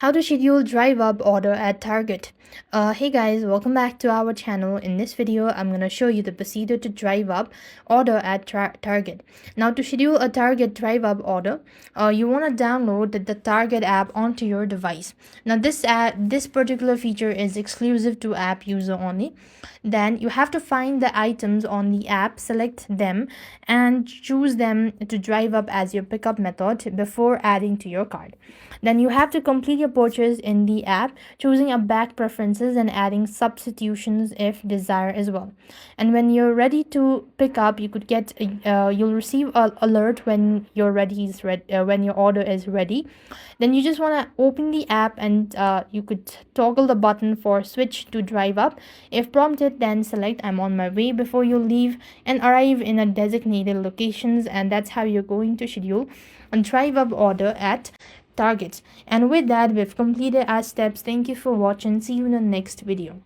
How to schedule drive up order at Target. Hey guys, welcome back to our channel. In this video, I'm gonna show you the procedure to drive up order at Target. Now, to schedule a Target drive up order, you wanna download the Target app onto your device. Now, this particular feature is exclusive to app user only. Then you have to find the items on the app, select them, and choose them to drive up as your pickup method before adding to your cart. Then you have to complete your purchase in the app, choosing a back preferences and adding substitutions if desired as well. And when you're ready to pick up, you'll receive a alert when when your order is ready. Then you just want to open the app and you could toggle the button for switch to drive up. If prompted, then select I'm on my way before you leave and arrive in a designated locations, and that's how you're going to schedule a drive up order at Targets. And with that, we've completed our steps. Thank you for watching. See you in the next video.